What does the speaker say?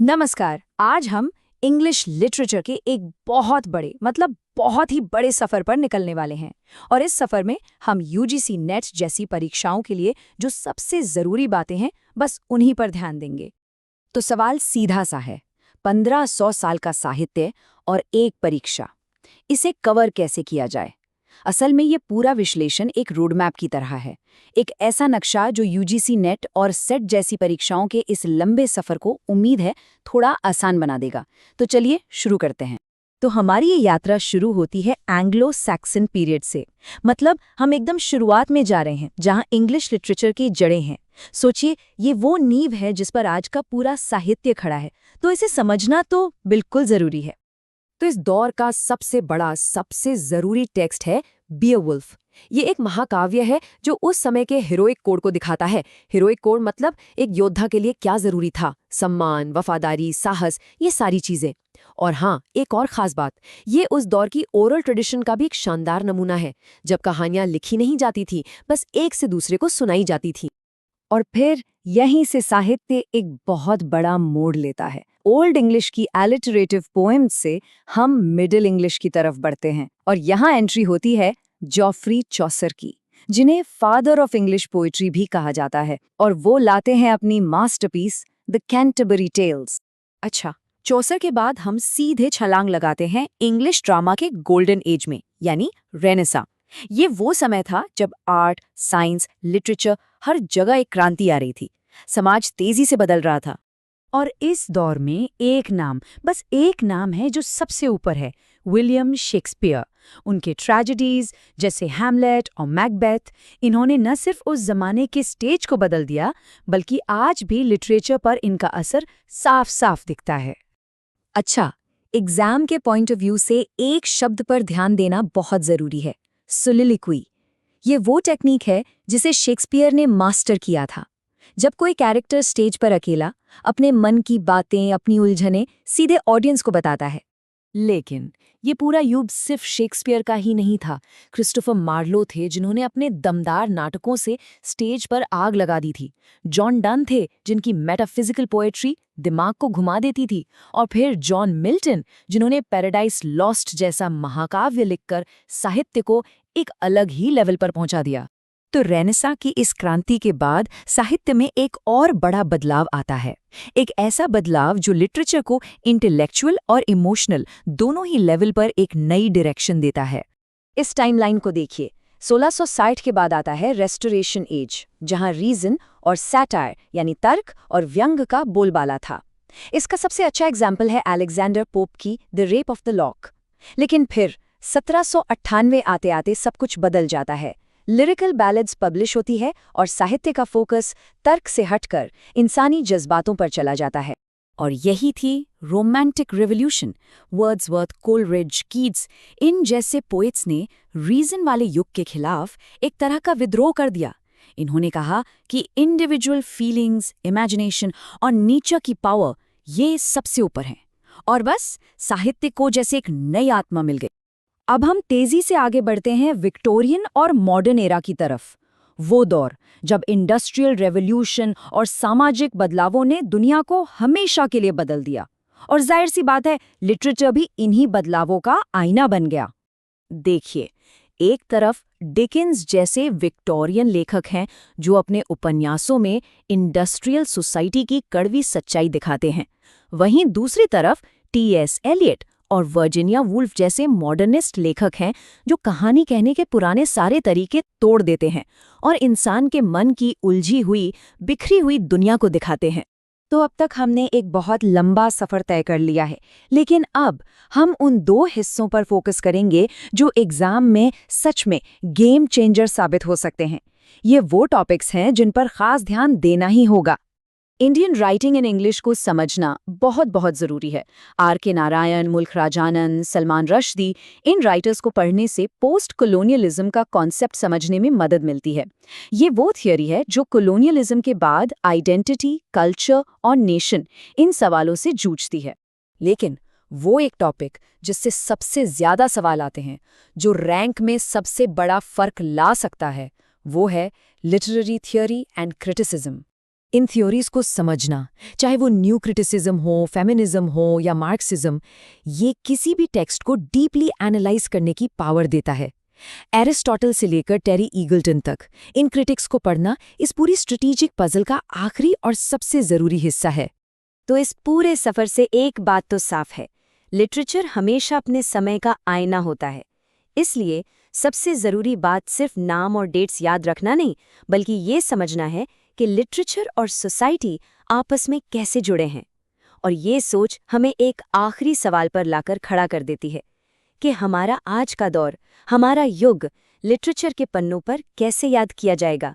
नमस्कार। आज हम इंग्लिश लिटरेचर के एक बहुत ही बड़े सफर पर निकलने वाले हैं। और इस सफर में हम यूजीसी नेट जैसी परीक्षाओं के लिए जो सबसे जरूरी बातें हैं बस उन्हीं पर ध्यान देंगे। तो सवाल सीधा सा है, 1500 साल का साहित्य और एक परीक्षा, इसे कवर कैसे किया जाए? असल में ये पूरा विश्लेषण एक रोडमैप की तरह है, एक ऐसा नक्शा जो यूजीसी नेट और सेट जैसी परीक्षाओं के इस लंबे सफर को उम्मीद है थोड़ा आसान बना देगा। तो चलिए शुरू करते हैं। तो हमारी ये यात्रा शुरू होती है एंग्लो सैक्सन पीरियड से। मतलब हम एकदम शुरुआत में जा रहे हैं, जहां इंग्लिश लिटरेचर की जड़ें हैं। सोचिए, ये वो नींव है जिस पर आज का पूरा साहित्य खड़ा है, तो इसे समझना तो बिल्कुल जरूरी है। तो इस दौर का सबसे बड़ा, सबसे जरूरी टेक्स्ट है बियरवुल्फ। ये एक महाकाव्य है जो उस समय के हीरोइक कोड को दिखाता है। हीरोइक कोड मतलब एक योद्धा के लिए क्या जरूरी था, सम्मान, वफादारी, साहस, ये सारी चीजें। और हाँ, एक और खास बात, ये उस दौर की ओरल ट्रेडिशन का भी एक शानदार नमूना है, जब कहानियां लिखी नहीं जाती थी, बस एक से दूसरे को सुनाई जाती थी। और फिर यहीं से साहित्य एक बहुत बड़ा मोड़ लेता है। ओल्ड इंग्लिश की एलिटरेटिव पोएम्स से हम मिडिल इंग्लिश की तरफ बढ़ते हैं, और यहाँ एंट्री होती है जॉफ्री चौसर की, जिन्हें फादर ऑफ इंग्लिश पोएट्री भी कहा जाता है। और वो लाते हैं अपनी मास्टरपीस द कैंटरबरी टेल्स। अच्छा, चौसर के बाद हम सीधे छलांग लगाते हैं इंग्लिश ड्रामा के गोल्डन एज में, यानी रेनेसां। ये वो समय था जब आर्ट, साइंस, लिटरेचर हर जगह एक क्रांति आ रही थी। समाज तेजी से बदल रहा था। और इस दौर में एक नाम, बस एक नाम है जो सबसे ऊपर है, विलियम शेक्सपियर। उनके ट्रेजेडीज जैसे हैमलेट और मैकबेथ, इन्होंने न सिर्फ उस जमाने के स्टेज को बदल दिया, बल्कि आज भी लिटरेचर पर इनका असर साफ साफ दिखता है। अच्छा, एग्जाम के पॉइंट ऑफ व्यू से एक शब्द पर ध्यान देना बहुत जरूरी है, सोलिलोक्वी। ये वो टेक्निक है जिसे शेक्सपियर ने मास्टर किया था। जब कोई कैरेक्टर स्टेज पर अकेला अपने मन की बातें, अपनी उलझनें सीधे ऑडियंस को बताता है। लेकिन ये पूरा युग सिर्फ शेक्सपियर का ही नहीं था। क्रिस्टोफर मार्लो थे जिन्होंने अपने दमदार नाटकों से स्टेज पर आग लगा दी थी। जॉन डन थे जिनकी मेटाफिजिकल पोएट्री दिमाग को घुमा देती थी। और फिर जॉन मिल्टन, जिन्होंने पैराडाइज लॉस्ट जैसा महाकाव्य लिखकर साहित्य को एक अलग ही लेवल पर पहुंचा दिया। तो रेनेसां की इस क्रांति के बाद साहित्य में एक और बड़ा बदलाव आता है। एक ऐसा बदलाव जो लिटरेचर को इंटेलेक्चुअल और इमोशनल दोनों ही लेवल पर एक नई डायरेक्शन देता है। इस टाइमलाइन को देखिए, 1660 के बाद आता है रेस्टोरेशन एज, जहां रीजन और सैटायर यानी तर्क और व्यंग का बोलबाला था। इसका सबसे अच्छा एग्जाम्पल है अलेक्जेंडर पोप की the rape of the lock. लेकिन फिर 1798 आते आते सब कुछ बदल जाता है। लिरिकल बैलेड्स पब्लिश होती है और साहित्य का फोकस तर्क से हटकर इंसानी जज्बातों पर चला जाता है। और यही थी romantic revolution. Wordsworth, Coleridge, Keats, इन जैसे पोएट्स ने रीजन वाले युग के खिलाफ एक तरह का विद्रोह कर दिया। इन्होंने कहा कि इंडिविजुअल फीलिंग्स, इमेजिनेशन और नेचर की पावर ये सबसे ऊपर हैं, और बस साहित्य को जैसे एक नई आत्मा मिल गई। अब हम तेजी से आगे बढ़ते हैं विक्टोरियन और मॉडर्न एरा की तरफ। वो दौर जब इंडस्ट्रियल रेवोल्यूशन और सामाजिक बदलावों ने दुनिया को हमेशा के लिए बदल दिया। और जाहिर सी बात है, लिटरेचर भी इन्हीं बदलावों का आईना बन गया। देखिए, एक तरफ डिकेंस जैसे विक्टोरियन लेखक हैं जो अपने उपन्यासों में इंडस्ट्रियल सोसाइटी की कड़वी सच्चाई दिखाते हैं। वहीं दूसरी तरफ टी.एस. एलियट और वर्जीनिया वुल्फ जैसे मॉडर्निस्ट लेखक हैं जो कहानी कहने के पुराने सारे तरीके तोड़ देते हैं और इंसान के मन की उलझी हुई, बिखरी हुई दुनिया को दिखाते हैं। तो अब तक हमने एक बहुत लंबा सफ़र तय कर लिया है, लेकिन अब हम उन दो हिस्सों पर फोकस करेंगे जो एग्जाम में सच में गेम चेंजर साबित हो सकते हैं। ये वो टॉपिक्स हैं जिन पर खास ध्यान देना ही होगा। इंडियन राइटिंग इन इंग्लिश को समझना बहुत ज़रूरी है। आर.के. नारायण, मुल्क राजानंद, सलमान रश्दी, इन राइटर्स को पढ़ने से पोस्ट कॉलोनियलिज्म का कॉन्सेप्ट समझने में मदद मिलती है। ये वो थियोरी है जो कॉलोनियलिज्म के बाद आइडेंटिटी, कल्चर और नेशन, इन सवालों से जूझती है। लेकिन वो एक टॉपिक जिससे सबसे ज़्यादा सवाल आते हैं, जो रैंक में सबसे बड़ा फर्क ला सकता है, वो है literary theory and criticism. In theories को समझना, चाहे वो न्यू क्रिटिसिज्म हो, फेमिनिज्म हो या मार्क्सिज्म, ये किसी भी टेक्स्ट को डीपली एनालाइज करने की पावर देता है। एरिस्टोटल से लेकर टेरी ईगल्टन तक इन क्रिटिक्स को पढ़ना इस पूरी स्ट्रेटेजिक पजल का आखिरी और सबसे जरूरी हिस्सा है। तो इस पूरे सफर से एक बात तो साफ है, लिटरेचर हमेशा अपने समय का आईना होता है। इसलिए सबसे जरूरी बात सिर्फ नाम और डेट्स याद रखना नहीं, बल्कि ये समझना है कि लिटरेचर और सोसाइटी आपस में कैसे जुड़े हैं। और ये सोच हमें एक आखिरी सवाल पर लाकर खड़ा कर देती है कि हमारा आज का दौर, हमारा युग लिटरेचर के पन्नों पर कैसे याद किया जाएगा।